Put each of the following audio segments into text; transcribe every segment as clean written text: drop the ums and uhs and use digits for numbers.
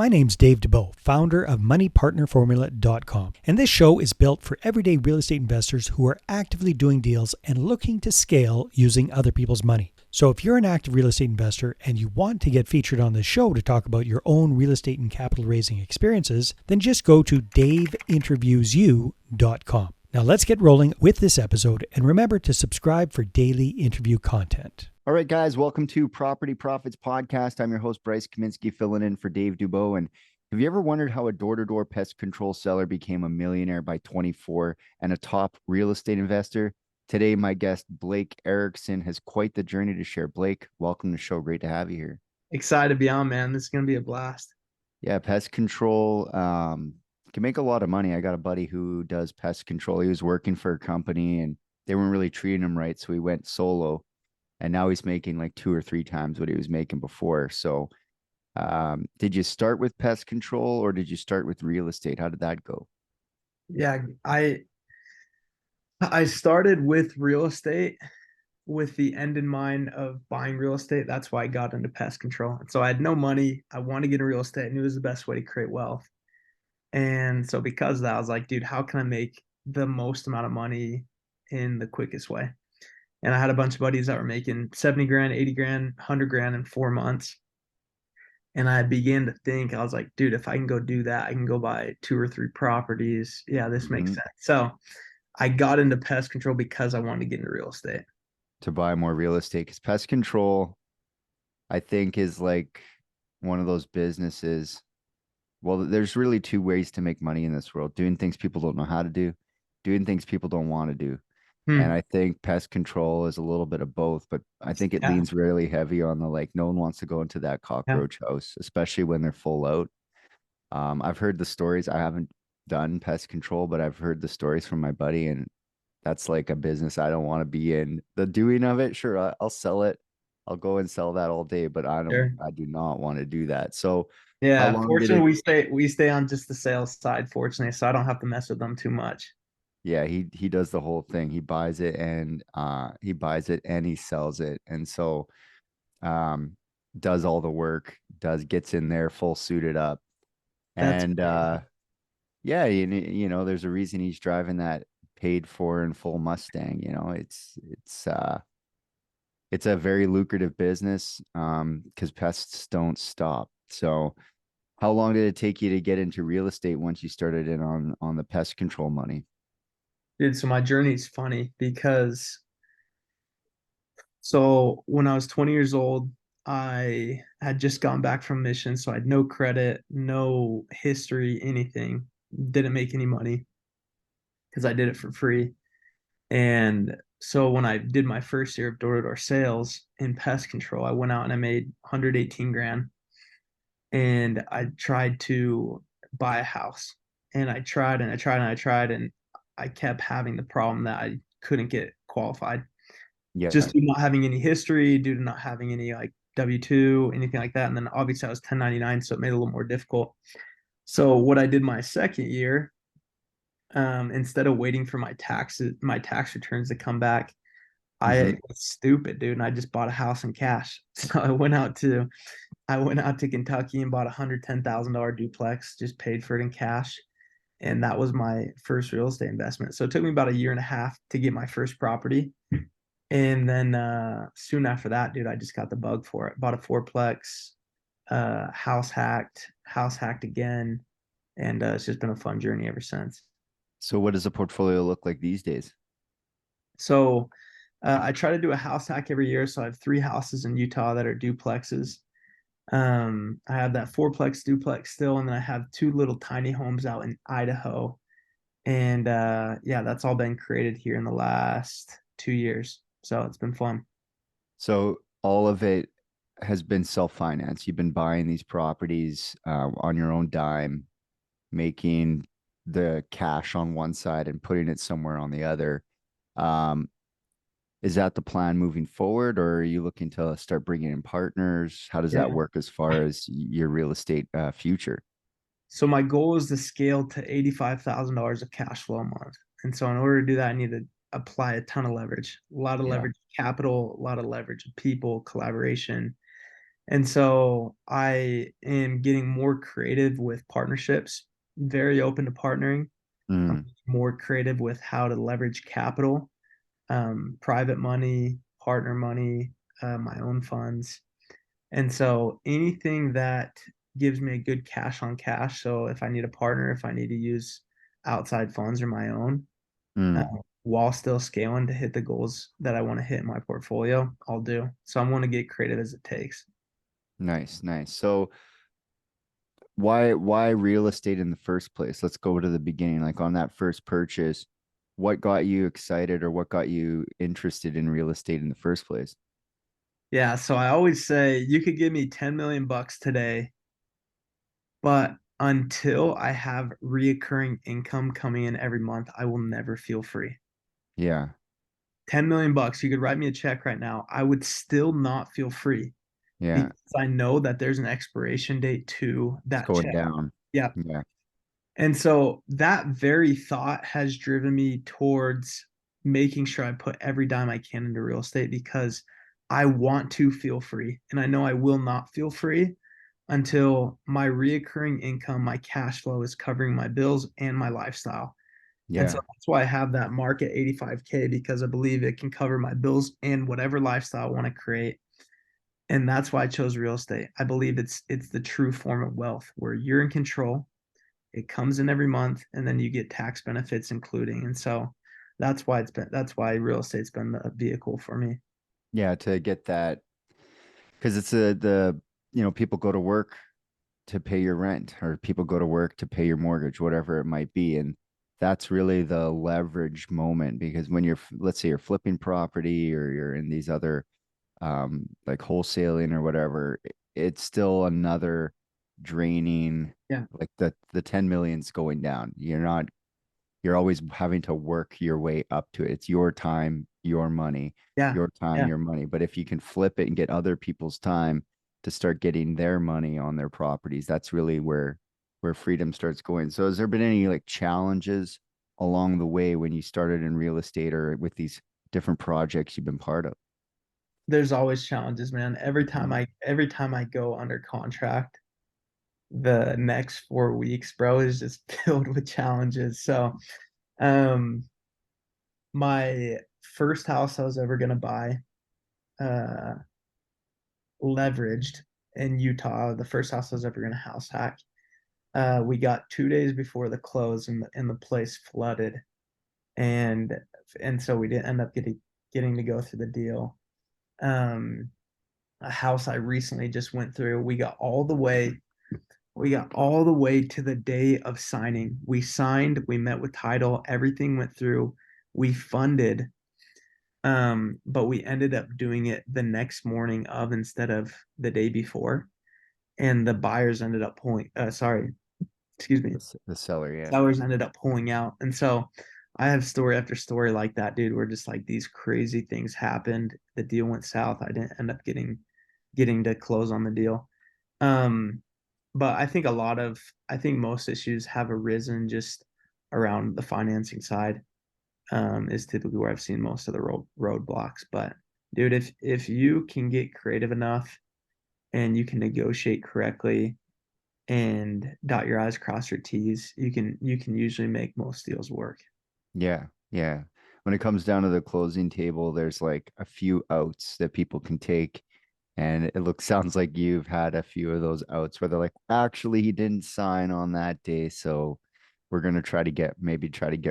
My name's Dave DeBow, founder of MoneyPartnerFormula.com, and this show is built for everyday real estate investors who are actively doing deals and looking to scale using other people's money. So if you're an active real estate investor and you want to get featured on this show to talk about your own real estate and capital raising experiences, then just go to daveinterviewsyou.com. Now let's get rolling with this episode, and remember to subscribe for daily interview content. All right, guys, welcome to Property Profits Podcast. I'm your host, Bryce Kaminsky, filling in for Dave Dubow. And have you ever wondered how a door-to-door pest control seller became a millionaire by 24 and a top real estate investor? Today, my guest, Blake Erickson, has quite the journey to share. Blake, welcome to the show. Great to have you here. Excited to be on, man. This is going to be a blast. Yeah, pest control can make a lot of money. I got a buddy who does pest control. He was working for a company and they weren't really treating him right, so he went solo. And now he's making like 2 or 3 times what he was making before. So did you start with pest control or did you start with real estate? How did that go? Yeah, I started with real estate with the end in mind of buying real estate. That's why I got into pest control. And so I had no money. I wanted to get into real estate. I knew it was the best way to create wealth. And so because of that, I was like, dude, how can I make the most amount of money in the quickest way? And I had a bunch of buddies that were making 70 grand, 80 grand, 100 grand in 4 months. And I began to think, I was like, dude, if I can go do that, I can go buy 2 or 3 properties. Yeah, this makes sense. So I got into pest control because I wanted to get into real estate. To buy more real estate, because pest control, I think, is like one of those businesses. Well, there's really 2 ways to make money in this world: doing things people don't know how to do, doing things people don't want to do. And I think pest control is a little bit of both, but I think it leans really heavy on the, like, no one wants to go into that cockroach house, especially when they're full out. I've heard the stories. I haven't done pest control, but I've heard the stories from my buddy, and that's like a business I don't want to be in. The doing of it, sure, I'll sell it. I'll go and sell that all day, but I do not want to do that. So yeah, fortunately we stay on just the sales side, fortunately, so I don't have to mess with them too much. Yeah, he does the whole thing. He buys it and he sells it. And so does all the work, gets in there full suited up. And yeah, you know, there's a reason he's driving that paid for and full Mustang. You know, it's a very lucrative business because pests don't stop. So how long did it take you to get into real estate once you started in on the pest control money? Dude, so my journey is funny because so when I was 20 years old, I had just gone back from mission. So I had no credit, no history, anything. Didn't make any money because I did it for free. And so when I did my first year of door-to-door sales in pest control, I went out and I made 118 grand. And I tried to buy a house. And I tried and I tried and I tried. And I kept having the problem that I couldn't get qualified. Yeah. Just due to not having any history, due to not having any like W-2, anything like that. And then obviously I was 1099, so it made it a little more difficult. So what I did my second year, instead of waiting for my tax returns to come back, I was stupid, dude, and I just bought a house in cash. So I went out to Kentucky and bought a $110,000 duplex, just paid for it in cash. And that was my first real estate investment. So it took me about a year and a half to get my first property. And then soon after that, dude, I just got the bug for it. Bought a fourplex, house hacked again. And it's just been a fun journey ever since. So what does the portfolio look like these days? So I try to do a house hack every year. So I have 3 houses in Utah that are duplexes. I have that fourplex duplex still, and then I have 2 little tiny homes out in Idaho. And yeah, that's all been created here in the last 2 years. So it's been fun. So all of it has been self-financed. You've been buying these properties on your own dime, making the cash on one side and putting it somewhere on the other. Is that the plan moving forward, or are you looking to start bringing in partners? How does that work as far as your real estate future? So my goal is to scale to $85,000 of cash flow a month. And so in order to do that, I need to apply a ton of leverage, a lot of leverage capital, a lot of leverage of people, collaboration. And so I am getting more creative with partnerships, very open to partnering. I'm Mm, more creative with how to leverage capital, private money, partner money, my own funds. And so anything that gives me a good cash on cash. So if I need a partner, if I need to use outside funds or my own, uh, mm. while still scaling to hit the goals that I want to hit in my portfolio, I'll do. So I'm going to get creative as it takes. Nice, nice. So why real estate in the first place? Let's go to the beginning. Like on that first purchase, what got you excited or what got you interested in real estate in the first place? Yeah, so I always say you could give me 10 million bucks today, but until I have reoccurring income coming in every month, I will never feel free. Yeah, 10 million bucks, you could write me a check right now. I would still not feel free yeah. because I know that there's an expiration date to It's that going check. down. Yeah. Yeah, And so that very thought has driven me towards making sure I put every dime I can into real estate because I want to feel free. And I know I will not feel free until my reoccurring income, my cash flow is covering my bills and my lifestyle. And so yeah, that's why I have that mark at 85K because I believe it can cover my bills and whatever lifestyle I want to create. And that's why I chose real estate. I believe it's the true form of wealth where you're in control. It comes in every month and then you get tax benefits including. And so that's why real estate's been the vehicle for me. yeah. To get that, because it's people go to work to pay your rent, or people go to work to pay your mortgage, whatever it might be. And that's really the leverage moment because when let's say you're flipping property or you're in these other like wholesaling or whatever, it's still another draining, Yeah. like the 10 million's going down. You're always having to work your way up to it. It's your time, your money, Yeah. your time, Yeah. your money. But if you can flip it and get other people's time to start getting their money on their properties, that's really where freedom starts going. So has there been any like challenges along the way when you started in real estate or with these different projects you've been part of? There's always challenges, man. Mhm. Every time I go under contract, the next 4 weeks, bro, is just filled with challenges. So, um, my first house I was ever gonna buy, uh, leveraged in Utah, the first house I was ever gonna house hack. We got 2 days before the close, and the place flooded, and so we didn't end up getting to go through the deal. Um, a house I recently just went through, we got all the way to the day of signing. We signed, we met with title, everything went through. We funded, but we ended up doing it the next morning of instead of the day before. And the buyers ended up pulling, sorry, excuse me, The seller, yeah. sellers ended up pulling out. And so I have story after story like that, dude, where just like these crazy things happened. The deal went south. I didn't end up getting to close on the deal. Um, but I think most issues have arisen just around the financing side, is typically where I've seen most of the roadblocks. But dude, if you can get creative enough and you can negotiate correctly and dot your I's, cross your T's, you can usually make most deals work. Yeah, yeah. When it comes down to the closing table, there's like a few outs that people can take. And it looks sounds like you've had a few of those outs where they're like, actually, he didn't sign on that day. So we're gonna try to get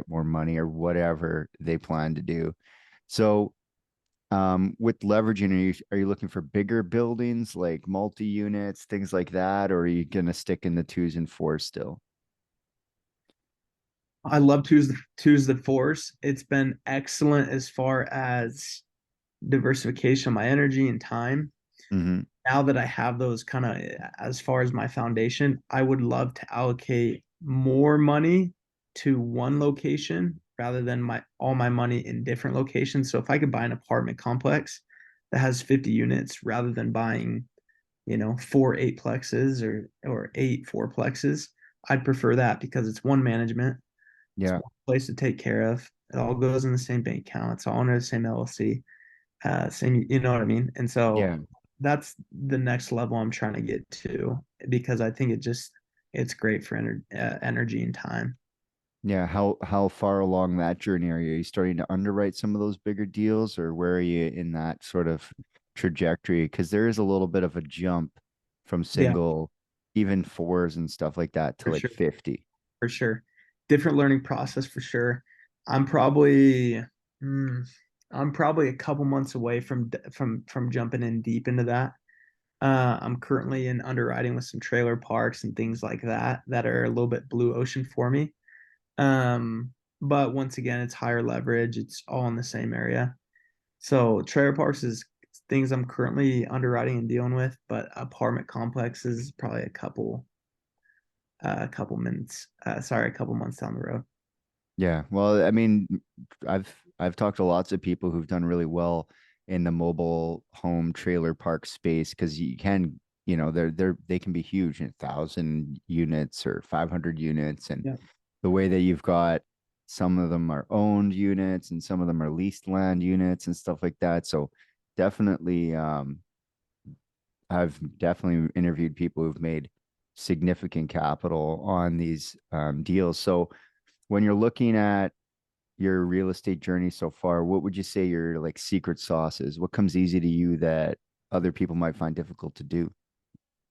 more money or whatever they plan to do. So with leveraging, are you looking for bigger buildings like multi-units, things like that, or are you gonna stick in the twos and fours still? I love two's the force. It's been excellent as far as diversification of my energy and time. Hmm. Now that I have those kind of as far as my foundation, I would love to allocate more money to one location rather than my all my money in different locations. So if I could buy an apartment complex that has 50 units rather than buying, four eightplexes or eight fourplexes, I'd prefer that because it's one management, it's Yeah, one place to take care of. It all goes in the same bank account. It's all under the same LLC, same, you know what I mean? And so yeah. that's the next level I'm trying to get to, because I think it's great for energy and time. Yeah, how far along that journey are you? Are you starting to underwrite some of those bigger deals, or where are you in that sort of trajectory? Because there is a little bit of a jump from Yeah, single, even fours and stuff like that to for like sure. 50. For sure. Different learning process for sure. I'm probably mm, I'm probably a couple months away from jumping in deep into that. I'm currently in underwriting with some trailer parks and things like that that are a little bit blue ocean for me. But once again, it's higher leverage. It's all in the same area. So trailer parks is things I'm currently underwriting and dealing with, but apartment complexes is probably a couple minutes, sorry, a couple months down the road. Yeah, well, I mean, I've talked to lots of people who've done really well in the mobile home trailer park space because you can, they can be huge, 1,000 units or 500 units, and Yeah. the way that you've got some of them are owned units and some of them are leased land units and stuff like that. So definitely, I've definitely interviewed people who've made significant capital on these deals. So when you're looking at your real estate journey so far, what would you say your like secret sauce is? What comes easy to you that other people might find difficult to do?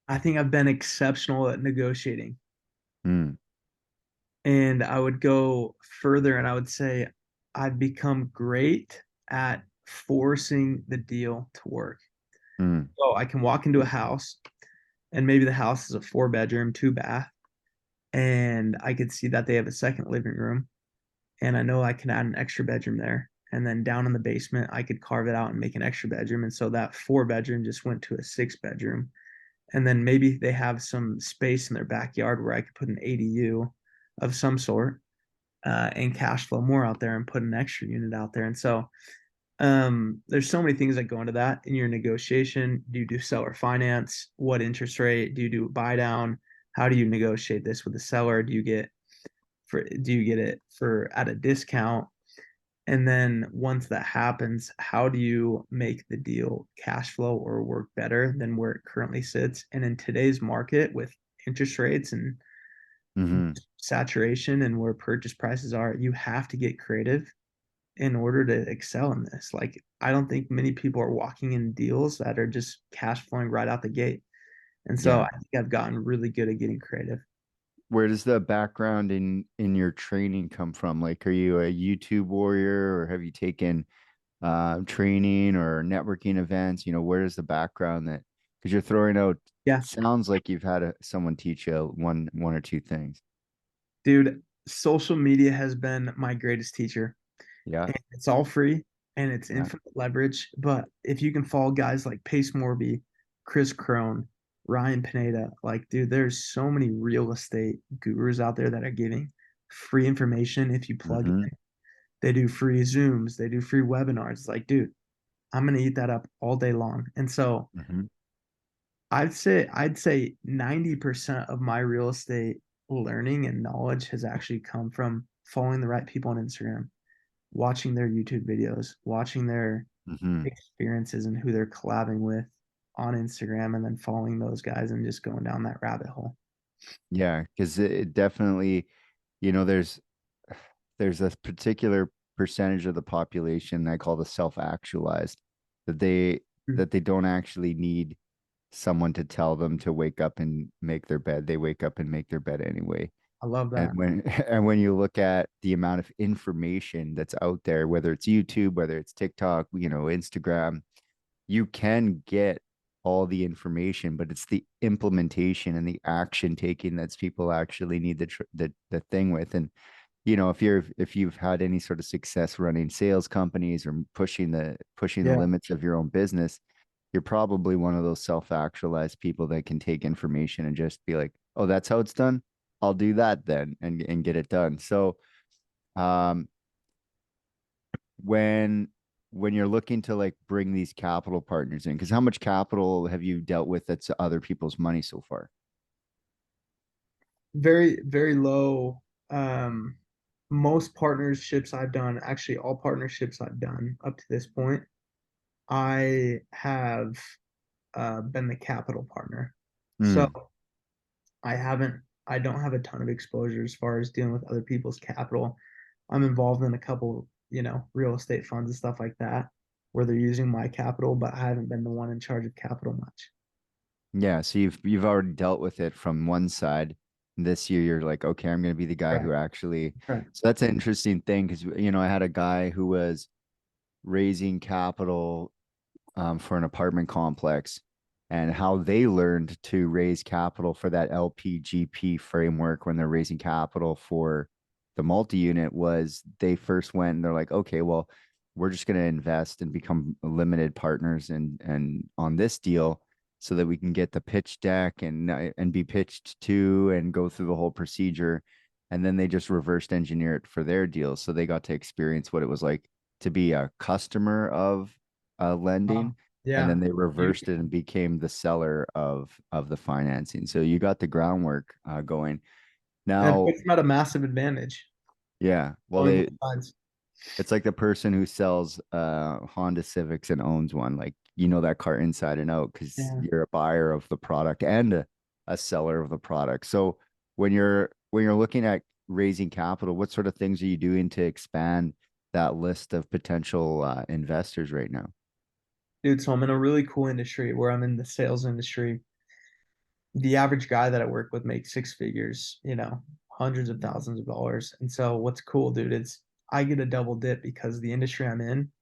I think I've been exceptional at negotiating. Mm, And I would go further and I would say I've become great at forcing the deal to work. mm, So I can walk into a house and maybe the house is a 4 bedroom, 2 bath, and I could see that they have a second living room. And I know I can add an extra bedroom there. And then down in the basement, I could carve it out and make an extra bedroom. And so that 4 bedroom just went to a 6 bedroom. And then maybe they have some space in their backyard where I could put an ADU of some sort, and cash flow more out there and put an extra unit out there. And so there's so many things that go into that in your negotiation. Do you do seller finance? What interest rate? Do you do buy down? How do you negotiate this with the seller? Do you get it for at a discount? And then once that happens, how do you make the deal cash flow or work better than where it currently sits? And in today's market with interest rates and hmm. saturation and where purchase prices are, you have to get creative in order to excel in this. Like, I don't think many people are walking in deals that are just cash flowing right out the gate. And so Yeah. I think I've gotten really good at getting creative. Where does the background in your training come from? Like, are you a YouTube warrior or have you taken training or networking events? Where does the background that because you're throwing out Yeah, sounds like you've had someone teach you one or two things. dude, social media has been my greatest teacher. Yeah. And it's all free and it's Yeah. infinite leverage. But if you can follow guys like Pace Morby, Chris Crone, Ryan Pineda, like, dude, there's so many real estate gurus out there that are giving free information if you plug Hmm. in. They do free Zooms, they do free webinars. It's like, dude, I'm gonna eat that up all day long. And so Hmm. I'd say 90% of my real estate learning and knowledge has actually come from following the right people on Instagram, watching their YouTube videos, watching their Hmm. experiences and who they're collabing with on Instagram, and then following those guys and just going down that rabbit hole. Yeah, because it definitely, there's a particular percentage of the population I call the self-actualized that they Mm. that they don't actually need someone to tell them to wake up and make their bed. They wake up and make their bed anyway. I love And that. when you look at the amount of information that's out there, whether it's YouTube, whether it's TikTok, Instagram, you can get all the information, but it's the implementation and the action taking that's people actually need the thing with. And if you've had any sort of success running sales companies or pushing the Yeah. limits of your own business, you're probably one of those self-actualized people that can take information and just be like, oh, that's how it's done. I'll do that then and get it done. So um when when you're looking to like bring these capital partners in, because how much capital have you dealt with that's other people's money so far? Very, very low. Most partnerships I've done, actually all partnerships I've done up to this point, I have been the capital partner. So Mm. I don't have a ton of exposure as far as dealing with other people's capital. I'm involved in a couple, real estate funds and stuff like that where they're using my capital, but I haven't been the one in charge of capital much. Yeah, so you've already dealt with it from one side. This year, you're like, okay, I'm going to be the guy Right. who actually. Right. So that's an interesting thing because I had a guy who was raising capital for an apartment complex, and how they learned to raise capital for that LPGP framework when they're raising capital for the multi-unit was they first went and they're like, okay, well, we're just going to invest and become limited partners and on this deal so that we can get the pitch deck and be pitched to and go through the whole procedure. And then they just reversed engineer it for their deals. So they got to experience what it was like to be a customer of lending, and Yeah. then they You, reversed it and became the seller of the financing. So you got the groundwork going. and it Now, puts them at a massive advantage. yeah, well, Knowing both sides. it's like the person who sells Honda Civics and owns one. Like that car inside and out because Yeah. you're a buyer of the product and a seller of the product. So when you're looking at raising capital, what sort of things are you doing to expand that list of potential investors right now? Dude, so I'm in a really cool industry where I'm in the sales industry. The average guy that I work with makes six figures, hundreds of thousands of dollars. And so what's cool, dude, is I get a double dip because the industry I'm in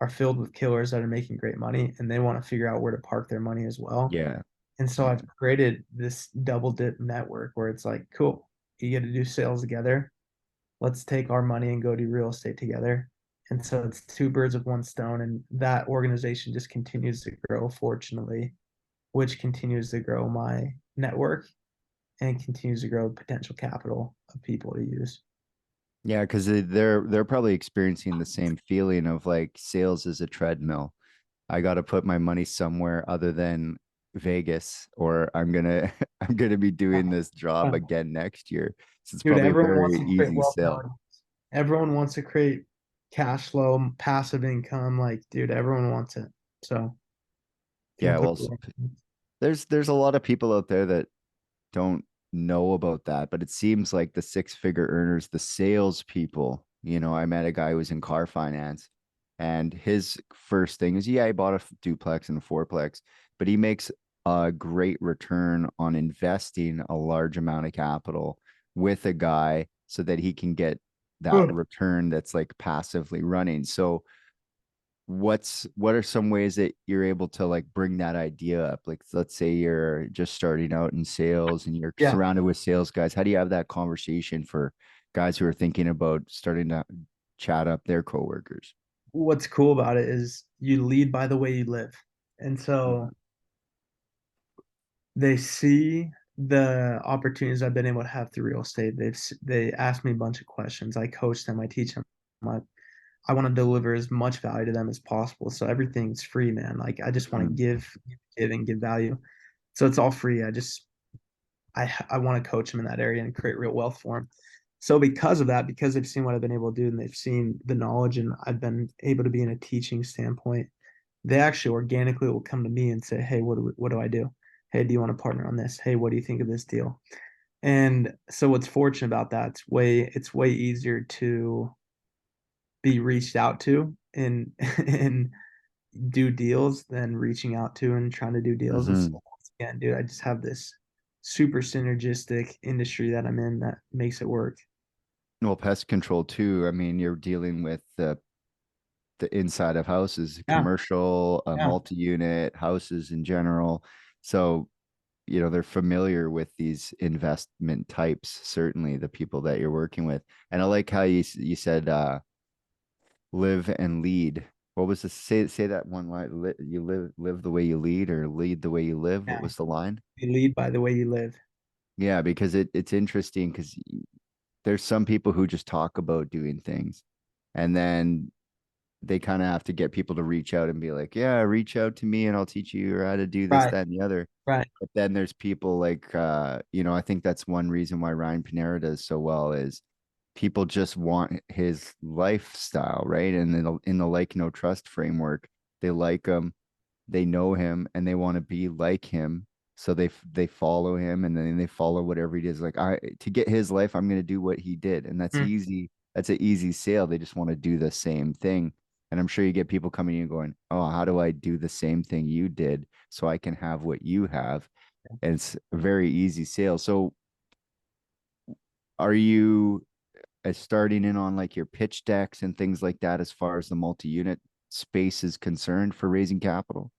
are filled with killers that are making great money and they want to figure out where to park their money as well. Yeah. And so I've created this double dip network where it's like, cool, you get to do sales together. Let's take our money and go do real estate together. And so it's two birds with one stone. And that organization just continues to grow, fortunately, which continues to grow my network and continues to grow potential capital of people to use. Yeah, because they're probably experiencing the same feeling of like sales is a treadmill. I got to put my money somewhere other than Vegas, or I'm gonna I'm gonna be doing this job again next year. So it's Dude, probably a everyone wants very to create easy wealth sell. nowadays. Everyone wants to create cash flow, passive income. Like, dude, everyone wants it. So if you Yeah, can put well, it right. there's a lot of people out there that don't know about that, but it seems like the six-figure earners, the salespeople, I met a guy who was in car finance, and his first thing is, yeah, he bought a duplex and a fourplex, but he makes a great return on investing a large amount of capital with a guy so that he can get that Good. return that's like passively running. So what are some ways that you're able to like bring that idea up? Like let's say you're just starting out in sales and you're Yeah. surrounded with sales guys. How do you have that conversation for guys who are thinking about starting to chat up their coworkers? What's cool about it is you lead by the way you live. And so Mhm. they see the opportunities I've been able to have through real estate. They ask me a bunch of questions. I coach them. I teach them. I want to deliver as much value to them as possible. So everything's free, man. Like I just want to Mhm. give, and give value. So it's all free. I want to coach them in that area and create real wealth for them. So because of that, because they've seen what I've been able to do and they've seen the knowledge and I've been able to be in a teaching standpoint, they actually organically will come to me and say, "Hey, what do I do? Hey, do you want to partner on this? Hey, what do you think of this deal?" And so what's fortunate about that, it's way easier to be reached out to and and do deals than reaching out to and trying to do deals. And so Mhm. once again, dude, I just have this super synergistic industry that I'm in that makes it work. Well, pest control too. I mean, you're dealing with the inside of houses, Yeah, commercial, yeah. multi-unit houses in general. So they're familiar with these investment types, certainly the people that you're working with. And I like how you said live and lead. What was the say that one line? You live the way you lead, or lead the way you live. What Yeah. was the line? You lead by the way you live. Yeah, because it's interesting because there's some people who just talk about doing things, and then they kind of have to get people to reach out and be like, yeah, reach out to me and I'll teach you how to do this, Right, that, and the other. right. But then there's people like, I think that's one reason why Ryan Panera does so well is people just want his lifestyle, right? And in the like, no trust framework, they like him. they know him and they want to be like him. So they follow him, and then they follow whatever he does. Like, to get his life, I'm going to do what he did. And that's Mm. easy. That's an easy sale. They just want to do the same thing. And I'm sure you get people coming in and going, "Oh, how do I do the same thing you did so I can have what you have?" And it's a very easy sale. So are you starting in on like your pitch decks and things like that as far as the multi-unit space is concerned for raising capital?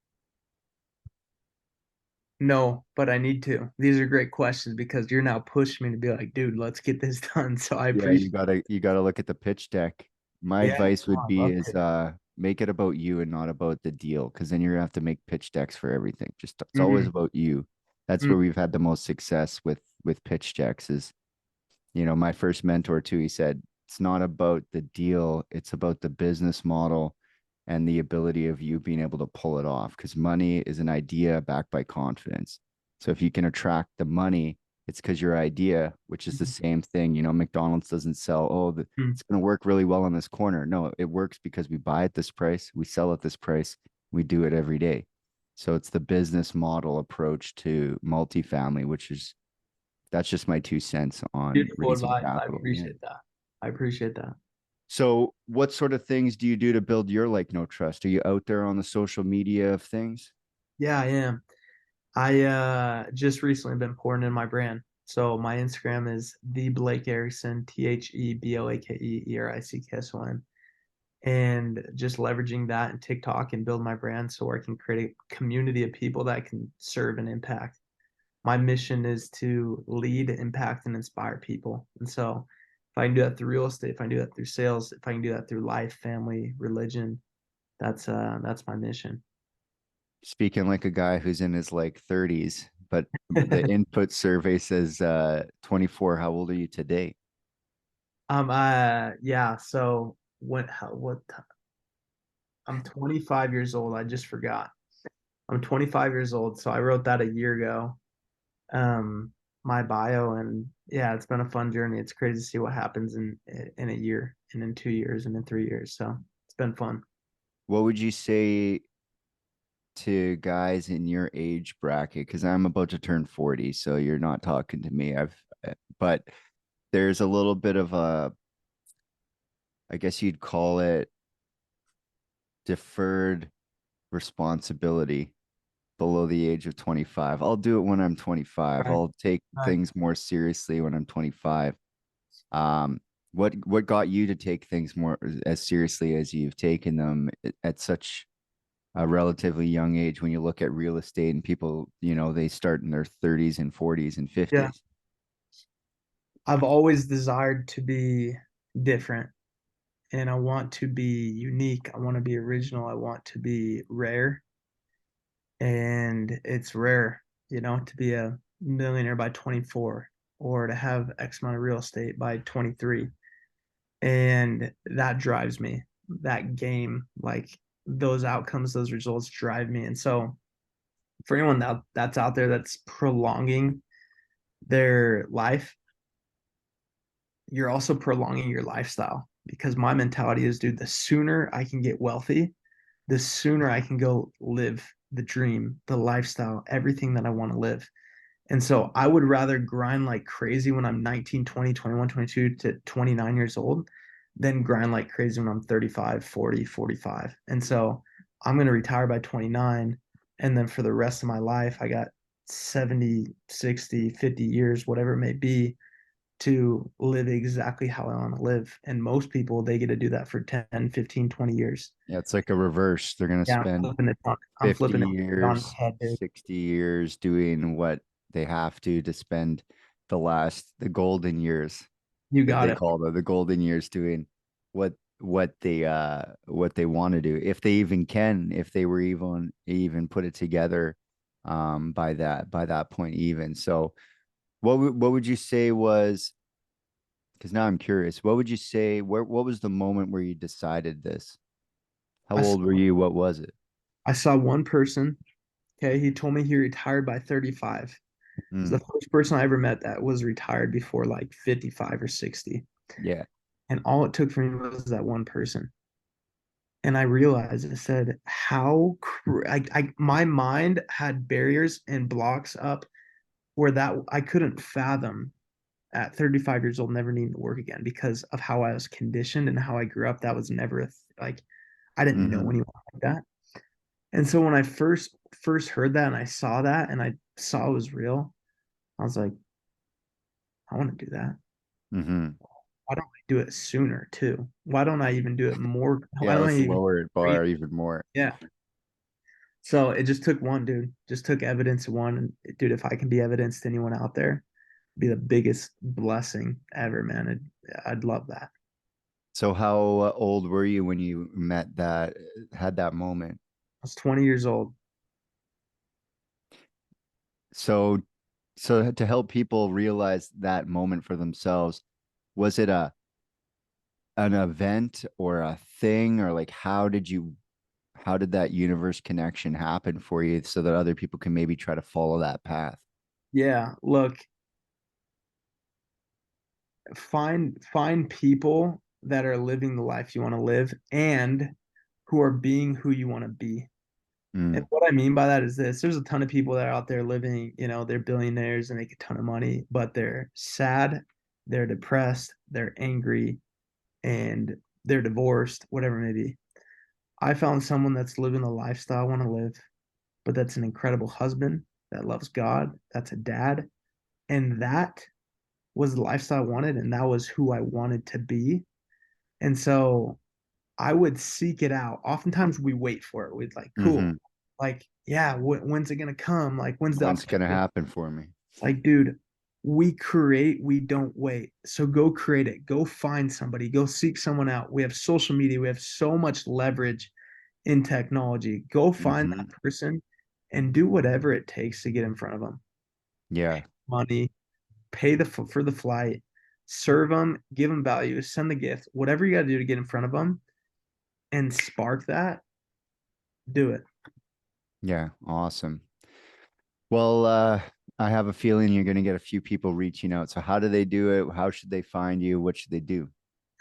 No, but I need to. These are great questions because you're now pushing me to be like, dude, let's get this done. So I Yeah, appreciate. you gotta look at the pitch deck. My Yeah, advice no, would I be love is it. make it about you and not about the deal, because then you're gonna have to make pitch decks for everything. Just it's always Hmm. about you. That's Mm. where we've had the most success with pitch decks is, my first mentor too, he said, it's not about the deal, it's about the business model and the ability of you being able to pull it off. Because money is an idea backed by confidence. So if you can attract the money, it's because your idea, which is the same thing, McDonald's doesn't sell, Mm. it's going to work really well on this corner. No, it works because we buy at this price, we sell at this price, we do it every day. So it's the business model approach to multifamily, that's just my 2 cents on Beautiful raising advice. I capital. Yeah. appreciate that. I appreciate that. So, what sort of things do you do to build your like no trust? Are you out there on the social media of things? Yeah, I am. I just recently been pouring in my brand. So my Instagram is the Blake Erickson, TheBlakeErickson, and just leveraging that and TikTok and build my brand so I can create a community of people that can serve and impact. My mission is to lead, impact, and inspire people. And so if I can do that through real estate, if I can do that through sales, if I can do that through life, family, religion, that's my mission. Speaking like a guy who's in his like 30s, but the input survey says 24. How old are you today? Yeah, so what I'm 25 years old. I just forgot. I'm 25 years old, so I wrote that a year ago. Um, my bio, and yeah, it's been a fun journey. It's crazy to see what happens in a year and in 2 years and in 3 years. So it's been fun. What would you say to guys in your age bracket? Because I'm about to turn 40, so you're not talking to me. But there's a little bit of I guess you'd call it deferred responsibility below the age of 25. I'll do it when I'm 25. Right, I'll take right. things more seriously when I'm 25. Um, what got you to take things more as seriously as you've taken them at such a relatively young age when you look at real estate and people, they start in their 30s and 40s and Yeah, 50s. I've always desired to be different, and I want to be unique. I want to be original. I want to be rare, and it's rare, to be a millionaire by 24 or to have X amount of real estate by 23. And that drives me. That game, like those outcomes, those results drive me. And so for anyone that's out there that's prolonging their life, you're also prolonging your lifestyle because my mentality is, dude, the sooner I can get wealthy, the sooner I can go live the dream, the lifestyle, everything that I want to live. And so I would rather grind like crazy when I'm 19, 20, 21, 22 to 29 years old than grind like crazy when I'm 35, 40, 45. And so I'm going to retire by 29. And then for the rest of my life, I got 70, 60, 50 years, whatever it may be, to live exactly how I want to live. And most people, they get to do that for 10, 15, 20 years. Yeah, it's like a reverse. They're going to Yeah, spend I'm 50 flipping it on its years, head, dude. 60 years doing what they have to spend the golden years You that got they it. call the golden years doing what they want to do, if they even can, if they were even put it together by that point even. So what would you say was, because now I'm curious, what would you say, what was the moment where you decided this? How I old were you? What was it? I saw one person. Okay, he told me he retired by 35. It was the Mm, first person I ever met that was retired before like 55 or 60. yeah. And all it took for me was that one person. And I realized, I said, my mind had barriers and blocks up where that I couldn't fathom at 35 years old never needing to work again because of how I was conditioned and how I grew up. That was never like I didn't know Mm-hmm. anyone like that. And so when I first heard that and I saw that and I saw it was real, I was like, I want to do that. Mm-hmm. Why don't I do it sooner too? Why don't I even do it more? Why Yeah, don't I let's even lower it create? bar even more. Yeah. So it just took one, dude. Just took evidence of one. And dude, if I can be evidence to anyone out there, it'd be the biggest blessing ever, man. I'd love that. So how old were you when you had that moment? I was 20 years old. So so to help people realize that moment for themselves, was it an event or a thing, or like how did that universe connection happen for you so that other people can maybe try to follow that path? Yeah, look, find people that are living the life you want to live and who are being who you want to be. And Mm, what I mean by that is this: there's a ton of people that are out there living, they're billionaires and make a ton of money, but they're sad, they're depressed, they're angry, and they're divorced, whatever it may be. I found someone that's living the lifestyle I want to live, but that's an incredible husband that loves God, that's a dad, and that was the lifestyle I wanted, and that was who I wanted to be. And so I would seek it out. Oftentimes we wait for it. We'd like, cool, hmm. like, yeah, when's it gonna come? Like, when's the When's it gonna opportunity? happen for me? It's like, dude, we create, we don't wait. So go create it. Go find somebody. Go seek someone out. We have social media. We have so much leverage in technology. Go find Hmm. that person and do whatever it takes to get in front of them. Yeah, Money, pay for the flight, serve them, give them value, send the gift, whatever you got to do to get in front of them and spark that. Do it. yeah, awesome. Well, I have a feeling you're gonna get a few people reaching out. So how do they do it? How should they find you? What should they do?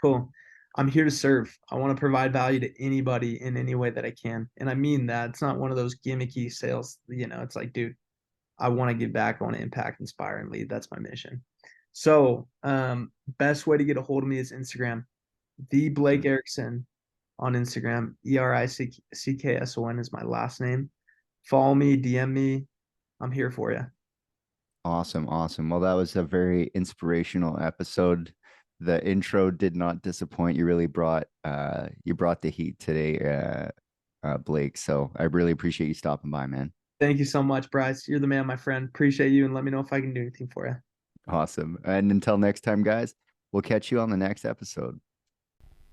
Cool. I'm here to serve. I want to provide value to anybody in any way that I can. And I mean that. It's not one of those gimmicky sales, it's like, dude, I want to give back, I want to impact, inspire, and lead. That's my mission. So, best way to get a hold of me is Instagram. The Blake Erickson on Instagram. Erickson is my last name. Follow me, DM me. I'm here for you. Awesome, awesome. Well, that was a very inspirational episode. The intro did not disappoint. You brought the heat today, Blake. So I really appreciate you stopping by, man. Thank you so much, Bryce. You're the man, my friend. Appreciate you, and let me know if I can do anything for you. Awesome. And until next time, guys, we'll catch you on the next episode.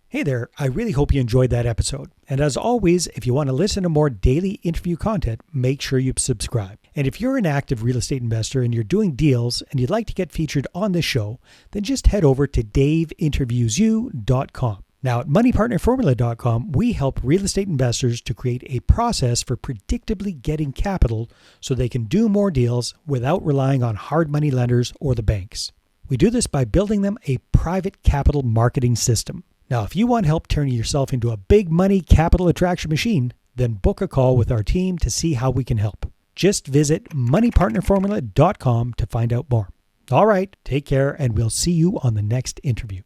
Hey there, I really hope you enjoyed that episode. And as always, if you want to listen to more daily interview content, make sure you subscribe. And if you're an active real estate investor and you're doing deals and you'd like to get featured on this show, then just head over to daveinterviewyou.com. Now at moneypartnerformula.com, we help real estate investors to create a process for predictably getting capital so they can do more deals without relying on hard money lenders or the banks. We do this by building them a private capital marketing system. Now, if you want help turning yourself into a big money capital attraction machine, then book a call with our team to see how we can help. Just visit moneypartnerformula.com to find out more. All right, take care, and we'll see you on the next interview.